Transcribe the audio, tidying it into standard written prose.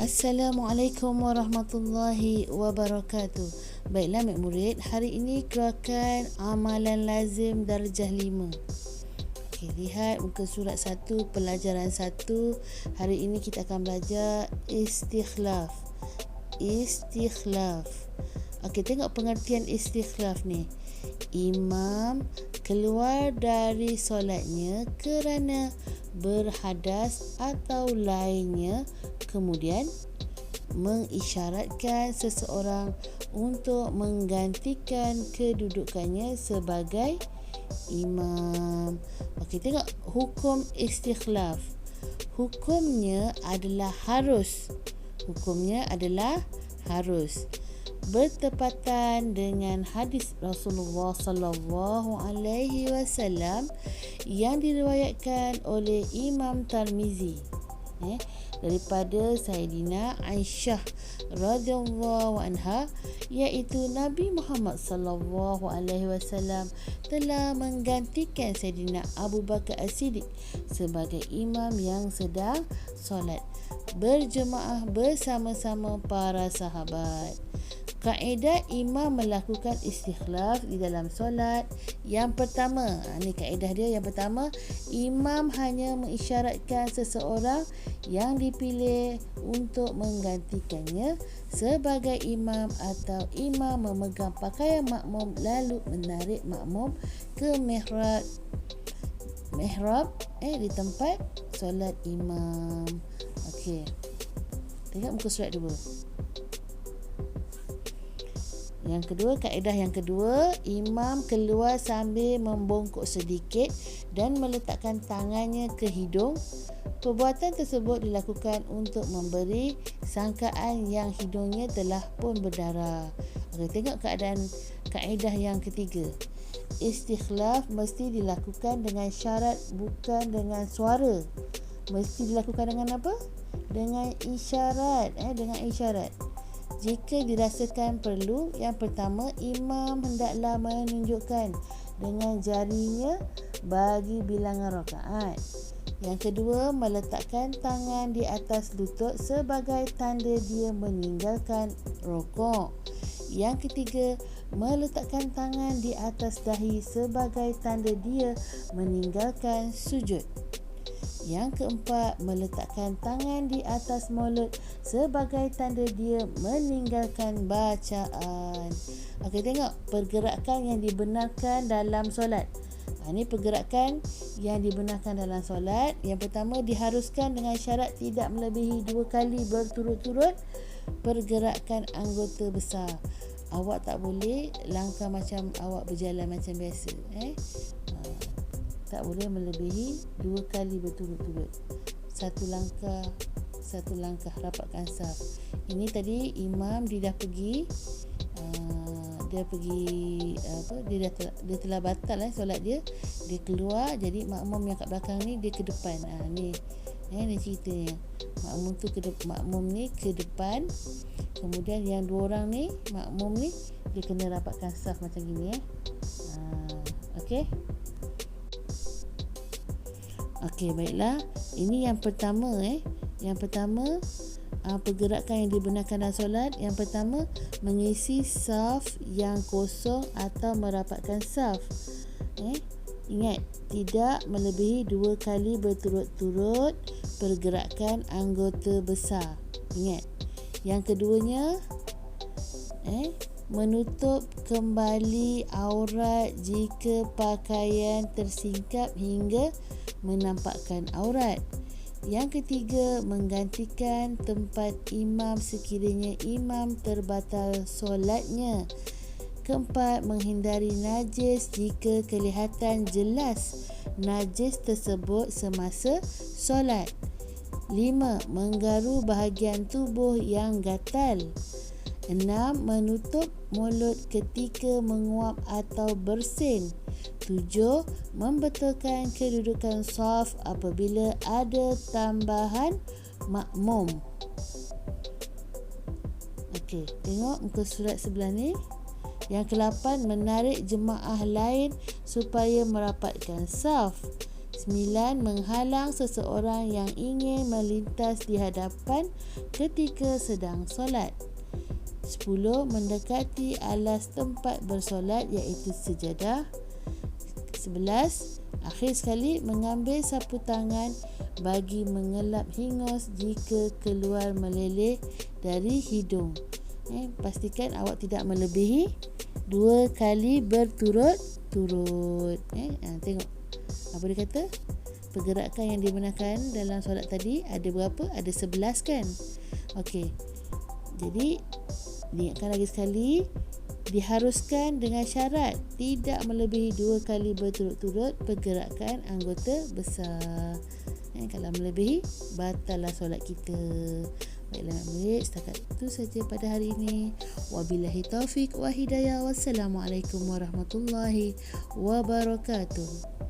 Assalamualaikum warahmatullahi wabarakatuh. Baiklah Mek Murid, hari ini keluarkan amalan lazim darjah 5. Okey, lihat muka surat 1, pelajaran 1. Hari ini kita akan belajar istikhlaf. Istikhlaf. Okey, tengok pengertian istikhlaf ni. Imam keluar dari solatnya kerana berhadas atau lainnya, kemudian mengisyaratkan seseorang untuk menggantikan kedudukannya sebagai imam. Okey, tengok hukum istikhlaf. Hukumnya adalah harus. Bertepatan dengan hadis Rasulullah sallallahu alaihi wasallam yang diriwayatkan oleh Imam Tirmizi daripada Sayyidina Aisyah radhiyallahu anha, iaitu Nabi Muhammad sallallahu alaihi wasallam telah menggantikan Sayyidina Abu Bakar As-Siddiq sebagai imam yang sedang solat berjemaah bersama-sama para sahabat. Kaedah imam melakukan istikhlaf di dalam solat. Yang pertama, ni kaedah dia. Yang pertama, imam hanya mengisyaratkan seseorang yang dipilih untuk menggantikannya sebagai imam, atau imam memegang pakaian makmum lalu menarik makmum ke mihrab di tempat solat imam. Okey, tengok muka surat 2. Yang kedua, kaedah yang kedua, imam keluar sambil membongkok sedikit dan meletakkan tangannya ke hidung. Perbuatan tersebut dilakukan untuk memberi sangkaan yang hidungnya telah pun berdarah. Okey, tengok kaedah yang ketiga. Istikhlaf mesti dilakukan dengan syarat, bukan dengan suara. Mesti dilakukan dengan apa? Dengan isyarat. Dengan isyarat. Jika dirasakan perlu, yang pertama, imam hendaklah menunjukkan dengan jarinya bagi bilangan rakaat. Yang kedua, meletakkan tangan di atas lutut sebagai tanda dia meninggalkan rukuk. Yang ketiga, meletakkan tangan di atas dahi sebagai tanda dia meninggalkan sujud. Yang keempat, meletakkan tangan di atas mulut sebagai tanda dia meninggalkan bacaan. Okey, tengok pergerakan yang dibenarkan dalam solat. Ini pergerakan yang dibenarkan dalam solat. Yang pertama, diharuskan dengan syarat tidak melebihi 2 kali berturut-turut pergerakan anggota besar. Awak tak boleh langkah macam awak berjalan macam biasa. Tak boleh melebihi 2 kali berturut-turut. Satu langkah rapatkan saf. Ini tadi imam dia dah pergi dia telah batal solat dia. Dia keluar, jadi makmum yang kat belakang ni dia ke depan. Ni ceritanya. Makmum ni ke depan. Kemudian yang 2 orang ni, makmum ni, dia kena rapatkan saf macam gini. Okey. Okey, baiklah. Ini yang pertama. Yang pertama, pergerakan yang dibenarkan dalam solat. Yang pertama, mengisi saf yang kosong atau merapatkan saf. Ingat, tidak melebihi 2 kali berturut-turut pergerakan anggota besar. Ingat. Yang keduanya, menutup kembali aurat jika pakaian tersingkap hingga menampakkan aurat. Yang ketiga, menggantikan tempat imam sekiranya imam terbatal solatnya. Keempat, menghindari najis jika kelihatan jelas najis tersebut semasa solat. 5. Menggaru bahagian tubuh yang gatal. 6. Menutup mulut ketika menguap atau bersin. 7. Membetulkan kedudukan saf apabila ada tambahan makmum. Okey, tengok muka surat sebelah ni. Yang ke-8, menarik jemaah lain supaya merapatkan saf. 9. Menghalang seseorang yang ingin melintas di hadapan ketika sedang solat. 10. Mendekati alas tempat bersolat iaitu sejadah. 11. Akhir sekali, mengambil sapu tangan bagi mengelap hingus jika keluar meleleh dari hidung. Pastikan awak tidak melebihi 2 kali berturut-turut. Tengok apa dia kata, pergerakan yang dibenarkan dalam solat tadi ada berapa? Ada 11 kan? Okey, jadi diingatkan lagi sekali, diharuskan dengan syarat tidak melebihi 2 kali berturut-turut pergerakan anggota besar. Kalau melebihi, batallah solat kita. Baiklah murid, setakat itu saja pada hari ini. Wabillahi taufik wa hidayah. Wassalamualaikum warahmatullahi wabarakatuh.